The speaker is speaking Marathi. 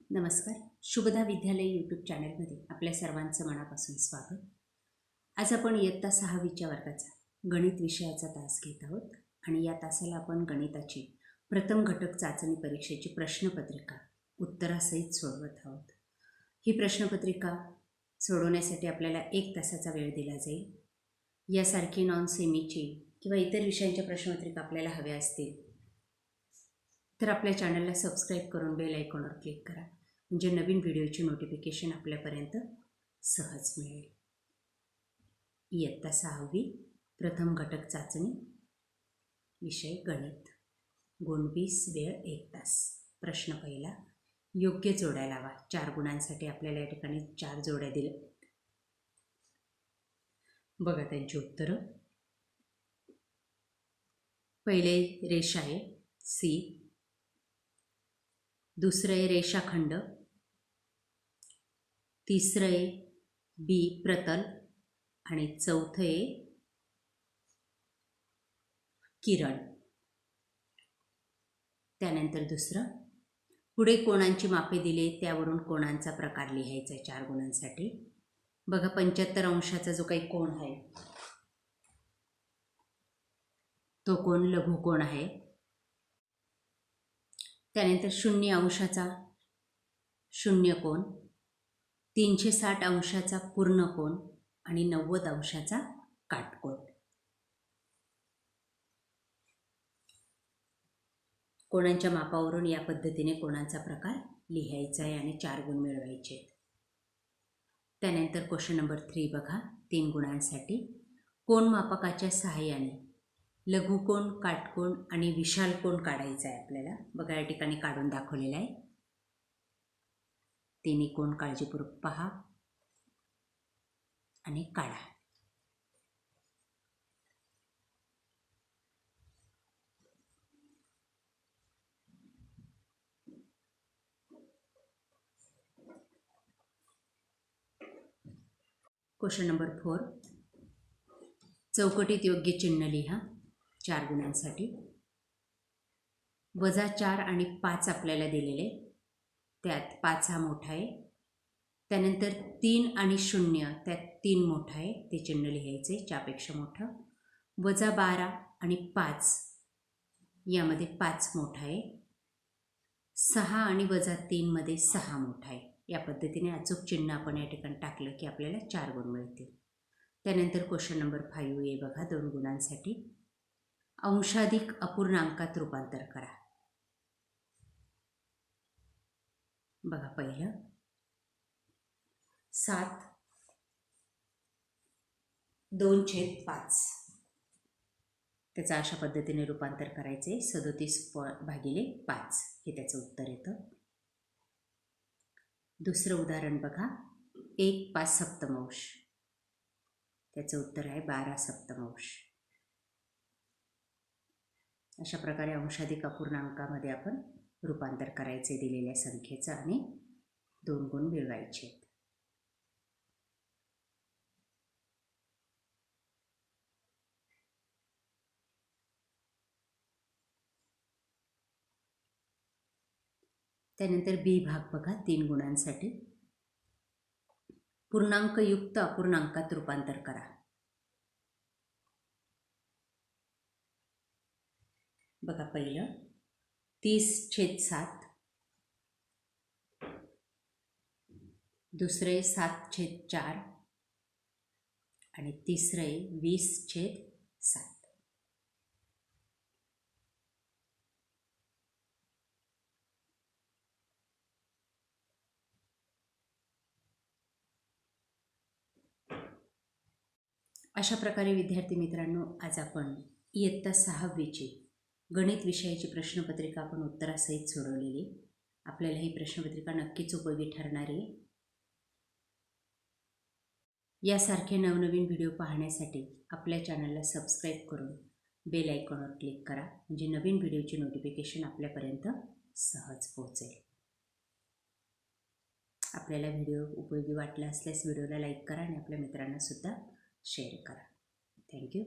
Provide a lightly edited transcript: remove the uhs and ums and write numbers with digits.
नमस्कार. शुभदा विद्यालय यूट्यूब चॅनलमध्ये आपल्या सर्वांचं मनापासून स्वागत. आज आपण इयत्ता 6वीच्या वर्गाचा गणित विषयाचा तास घेत आहोत आणि या तासाला आपण गणिताची प्रथम घटक चाचणी परीक्षेची प्रश्नपत्रिका उत्तरासहित सोडवत आहोत. ही प्रश्नपत्रिका सोडवण्यासाठी आपल्याला 1 तासाचा वेळ दिला जाईल. यासारखी नॉन सेमीची किंवा इतर विषयांच्या प्रश्नपत्रिका आपल्याला हव्या असतील तर आपल्या चॅनलला सबस्क्राईब करून बेल आयकॉनवर क्लिक करा, म्हणजे नवीन व्हिडिओची नोटिफिकेशन आपल्यापर्यंत सहज मिळेल. इयत्ता 6वी प्रथम घटक चाचणी, विषय गणित, गुण 20, वेळ 1 तास. प्रश्न पहिला, योग्य जोड्या लावा. 4 गुणांसाठी आपल्याला या ठिकाणी 4 जोड्या दिल्या. बघा त्यांची उत्तरं. पहिले रेषा आहे सी, दुसरं आहे रेषाखंड, तिसरं आहे बी प्रतल आणि चौथं आहे किरण. त्यानंतर दुसरं, पुढे कोणांची मापे दिली त्यावरून कोणांचा प्रकार लिहायचा आहे 4 गुणांसाठी. बघा 75 अंशाचा जो काही कोण आहे तो कोण लघुकोण आहे. त्यानंतर 0 अंशाचा शून्य कोण, 360 अंशाचा पूर्ण कोण आणि 90 अंशाचा काटकोन. कोणांच्या मापावरून या पद्धतीने कोणाचा प्रकार लिहायचा आहे आणि 4 गुण मिळवायचे आहेत. त्यानंतर क्वेश्चन नंबर 3 बघा, 3 गुणांसाठी कोण मापकाच्या सहाय्याने लघुकोण, काटकोण आणि विशाल कोण काढायचा आहे आपल्याला. बघा या ठिकाणी काढून दाखवलेला आहे. तिन्ही कोण काळजीपूर्वक पहा आणि काढा. क्वेश्चन नंबर 4, चौकटीत योग्य चिन्ह लिहा 4 गुणांसाठी. -4 आणि 5 आपल्याला दिलेले, त्यात 5 हा मोठा आहे. त्यानंतर 3 आणि 0, त्यात 3 मोठा आहे, ते चिन्ह लिहायचे 4पेक्षा मोठं. -12 आणि 5 यामध्ये 5 मोठा आहे. 6 आणि -3 मध्ये 6 मोठा आहे. या पद्धतीने अचूक चिन्ह आपण या ठिकाणी टाकलं की आपल्याला 4 गुण मिळतील. त्यानंतर क्वेश्चन नंबर 5 आहे बघा, 2 गुणांसाठी. अंशाधिक अपूर्णांकात रूपांतर करा. बघा पहिलं 7 2/5, त्याचं अशा पद्धतीने रूपांतर करायचे. 37/5 हे त्याचं उत्तर येतं. दुसरं उदाहरण बघा, 1/5 त्याचं उत्तर आहे 12/7. अशा प्रकारे अंशाधिक अपूर्णांकामध्ये आपण रूपांतर करायचे दिलेल्या संख्येचं आणि 2 गुण मिळवायचे. त्यानंतर बी भाग बघा, 3 गुणांसाठी. पूर्णांकयुक्त अपूर्णांकात रूपांतर करा. बघा पहिलं 30/7, दुसरे 7/4 आणि तिसरे 20/7. अशा प्रकारे विद्यार्थी मित्रांनो, आज आपण इयत्ता 6वीची गणित विषयाची प्रश्नपत्रिका आपण उत्तरासहित सोडवलेली. आपल्याला ही प्रश्नपत्रिका नक्कीच उपयोगी ठरणार आहे. यासारखे नवनवीन व्हिडिओ पाहण्यासाठी आपल्या चॅनलला सबस्क्राईब करून बेल आयकॉनवर क्लिक करा, म्हणजे नवीन व्हिडिओची नोटिफिकेशन आपल्यापर्यंत सहज पोहोचेल. आपल्याला व्हिडिओ उपयोगी वाटला असल्यास व्हिडिओला लाईक करा आणि आपल्या मित्रांना सुद्धा शेअर करा. थँक्यू.